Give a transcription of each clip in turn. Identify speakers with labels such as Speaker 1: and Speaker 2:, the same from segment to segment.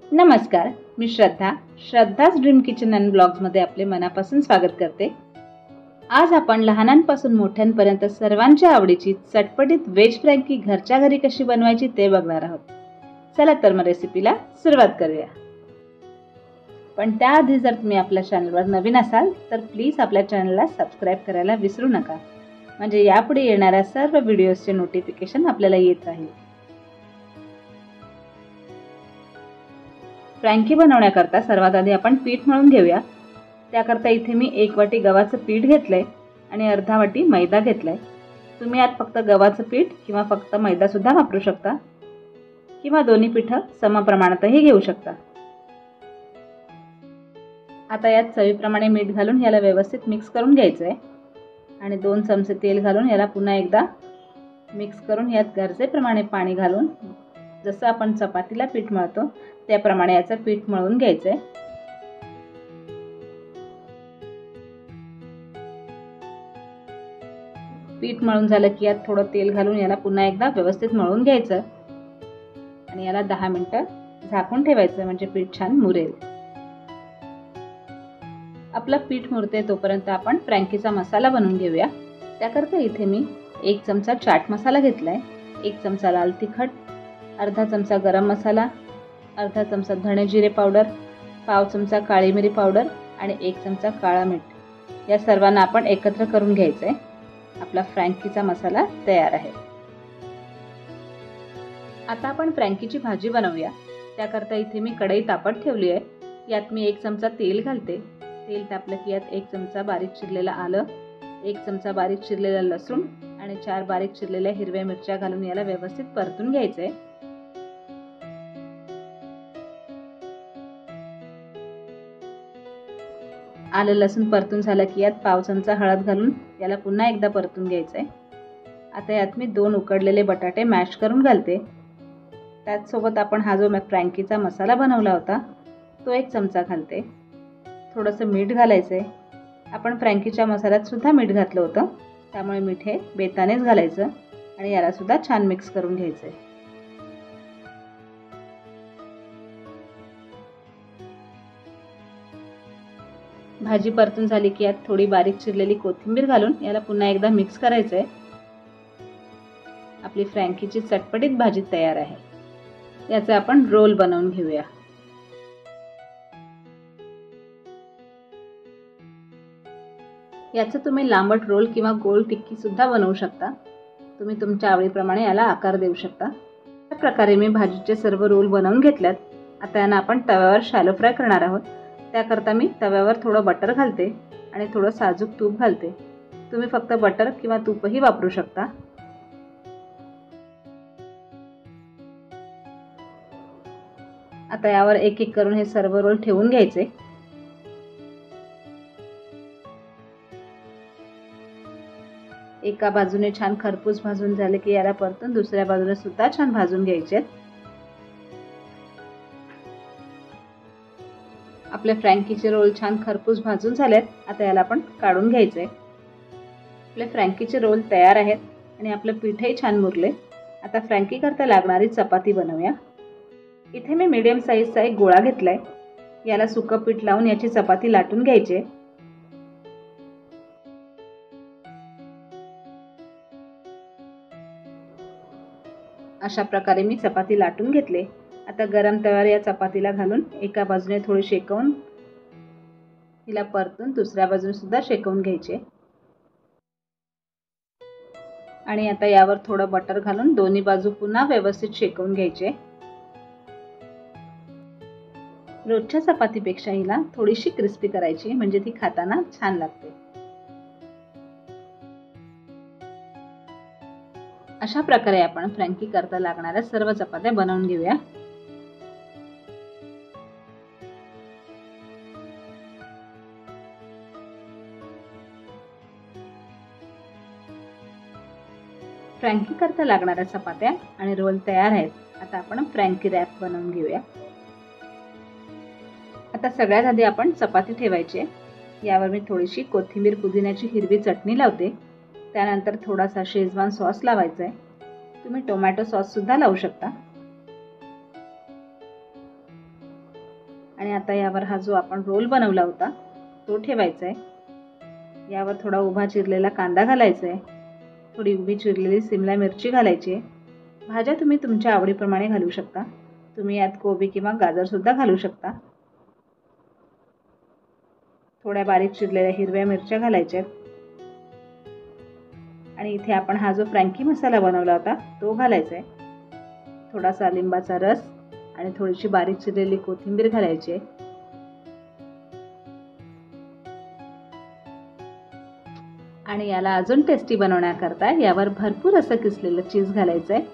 Speaker 1: नमस्कार, मी श्रद्धाच dream kitchen and ब्लॉग्समध्ये आपले मनापासून स्वागत करते। आज आपण लहानांपासून मोठ्यांपर्यंत सर्वांच्या आवडीची चटपटीत व्हेज फ्रँकी घरच्या घरी कशी बनवायची ते बघणार आहोत। चला तर मग रेसिपीला सुरुवात करूया। पण त्याआधी जर तुम्ही आपल्या चॅनलवर नवीन असाल तर प्लीज आपल्या चॅनलला सबस्क्राइब करायला विसरू नका, म्हणजे यापुढे येणाऱ्या सर्व व्हिडिओजचे नोटिफिकेशन आपल्याला येत राहील। फ्रँकी बनवण्याकरता सर्वात आधी आपण पीठ मळून घेऊया। त्याकरता इथे मी 1 वाटी गव्हाचं पीठ घेतलंय आणि अर्धा वाटी मैदा घेतलाय। तुम्ही यात फक्त गव्हाचं पीठ किंवा फक्त मैदा सुद्धा वापरू शकता, किंवा दोन्ही पीठ समप्रमाणातही घेऊ शकता। आता यात चवीप्रमाणे मीठ घालून याला व्यवस्थित मिक्स करून घ्यायचंय आणि 2 चमचे तेल घालून याला पुन्हा एकदा मिक्स करून यात गरजेप्रमाणे पाणी घालून जसं आपण चपातीला पीठ मळतो त्याप्रमाणे याचं पीठ मळून घ्यायचंय। पीठ मळून झालं की यात थोडं तेल घालून याला पुन्हा एकदा व्यवस्थित मळून घ्यायचं आणि याला 10 मिनिटं झाकून ठेवायचं, म्हणजे पीठ छान मुरेल। आपलं पीठ मुरते तोपर्यंत आपण फ्रँकीचा मसाला बनवून घेऊया। त्याकरता इथे मी 1 चमचा चाट मसाला घेतलाय, 1 चमचा लाल तिखट, अर्धा चमचा गरम मसाला, अर्धा चमचा धणे जिरे पावडर, पाव चमचा काळी मिरी पावडर आणि 1 चमचा काळा मीठ। या सर्वांना आपण एकत्र करून घ्यायचंय। आपला फ्रँकीचा मसाला तयार आहे। आता आपण फ्रँकीची भाजी बनवूया। त्याकरता इथे मी कढई तापत ठेवली आहे। यात मी 1 चमचा तेल घालते। तेल तापलं की यात 1 चमचा बारीक चिरलेलं आलं, 1 चमचा बारीक चिरलेला लसूण आणि 4 बारीक चिरलेल्या हिरव्या मिरच्या घालून याला व्यवस्थित परतून घ्यायचंय। आलं लसूण परतून झालं की यात पाव चमचा हळद घालून याला पुन्हा एकदा परतून घ्यायचंय। आता यात मी 2 उकडलेले बटाटे मॅश करून घालते। त्याचसोबत आपण हा जो फ्रँकीचा मसाला बनवला होता तो 1 चमचा घालते। थोडंसं मीठ घालायचंय। आपण फ्रँकीच्या मसाल्यात सुद्धा मीठ घातलं होतं, त्यामुळे मीठ हे बेतानेच घालायचं आणि याला सुद्धा छान मिक्स करून घ्यायचंय। भाजी परतून झाली की यात थोडी बारीक चिरलेली कोथिंबीर घालून याला पुन्हा एकदा मिक्स करायचंय। आपली फ्रँकीची चटपटीत भाजी तयार आहे। याचे आपण रोल बनवून घेऊया। याचं तुम्ही लांबट रोल किंवा गोल टिक्की सुद्धा बनवू शकता। तुम्ही तुमच्या आवडीप्रमाणे याला आकार देऊ शकता। अशा प्रकारे मी भाजीचे सर्व रोल बनवून घेतल्यात। आता यांना आपण तव्यावर शॅलो फ्राय करणार आहोत। त्याकरता मी तव्यावर थोडं बटर घालते आणि थोडं साजूक तूप घालते। तुम्ही फक्त बटर किंवा तूपही वापरू शकता। आता यावर एक एक करून हे सर्व रोल ठेवून घ्यायचे। एका बाजूने छान खरपूस भाजून झाले की याला परतून दुसऱ्या बाजूने सुद्धा छान भाजून घ्यायचे। आपले फ्रँकीचे रोल छान खरपूस भाजून झालेत। आता याला आपण काढून घ्यायचे। आपले फ्रँकीचे रोल तयार आहेत आणि आपलं पीठही छान मुरले। आता फ्रँकी करता लागणारी चपाती बनवूया। इथे मी मीडियम साईजचा एक गोळा घेतलाय। याला सुकं पीठ लावून याची चपाती लाटून घ्यायची। अशा प्रकारे मी चपाती लाटून घेतले। आता गरम तव्यावर या चपातीला घालून एका बाजूने थोडी शेकवून हिला परतून दुसऱ्या बाजूने सुद्धा शेकवून घ्यायचे आणि आता यावर थोडं बटर घालून दोन्ही बाजू पुन्हा व्यवस्थित शेकवून घ्यायचे। रोजच्या चपातीपेक्षा हिला थोडीशी क्रिस्पी करायची, म्हणजे ती खाताना छान लागते। अशा प्रकारे आपण फ्रँकी करता लागणाऱ्या सर्व चपात्या बनवून घेऊया। फ्रँकी करता लागणाऱ्या चपात्या आणि रोल तयार आहेत। आता आपण फ्रँकी रॅप बनवून घेऊया। आता सगळ्यात आधी आपण चपाती ठेवायची आहे। यावर मी थोडीशी कोथिंबीर पुदिन्याची हिरवी चटणी लावते। त्यानंतर थोडासा शेजवान सॉस लावायचा आहे। तुम्ही टोमॅटो सॉस सुद्धा लावू शकता। आता यावर हा जो आपण रोल बनवला होता तो ठेवायचा आहे। यावर थोडा उभा चिरलेला कांदा घालायचा आहे, थोडी उभी चिरलेली सिमला मिरची घालायची आहे। भाज्या तुम्ही तुमच्या आवडीप्रमाणे घालू शकता, तुम्ही यात कोबी किंवा गाजर सुद्धा घालू शकता। थोड्या बारीक चिरलेल्या हिरव्या मिरच्या घालायच्या आणि इथे आपण हा जो फ्रँकी मसाला बनवला होता तो घालायचा आहे। थोडासा लिंबाचा रस आणि थोडीशी बारीक चिरलेली कोथिंबीर घालायची आहे। आणि याला अजून टेस्टी बनवण्याकरता यावर भरपूर असं किसलेलं चीज घालायचं आहे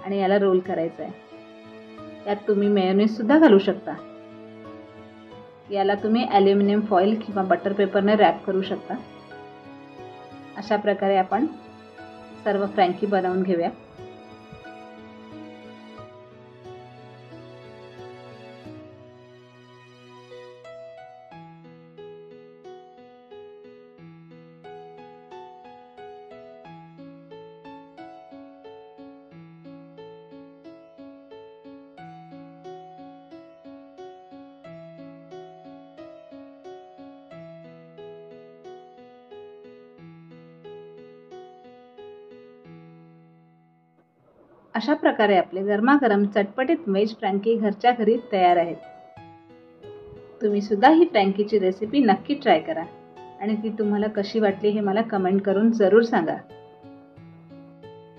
Speaker 1: आणि याला रोल करायचं आहे। यात तुम्ही मेयोनीज सुद्धा घालू शकता। याला तुम्ही ॲल्युमिनियम फॉईल किंवा बटर पेपरने रॅप करू शकता। अशा प्रकारे आपण सर्व फ्रँकी बनवून घेऊया। अशा प्रकारे आपले गरमागरम चटपटीत व्हेज फ्रँकी घरच्या घरी तयार आहेत। तुम्ही सुद्धा ही फ्रँकीची रेसिपी नक्की ट्राय करा आणि ती तुम्हाला कशी वाटली हे मला कमेंट करून जरूर सांगा।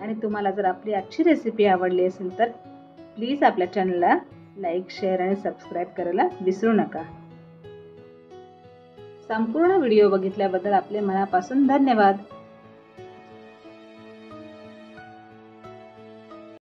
Speaker 1: आणि तुम्हाला जर आपली आजची रेसिपी आवडली असेल तर प्लीज आपल्या चॅनलला लाईक, शेअर आणि सबस्क्राईब करायला विसरू नका। संपूर्ण व्हिडिओ बघितल्याबद्दल आपले मनापासून धन्यवाद।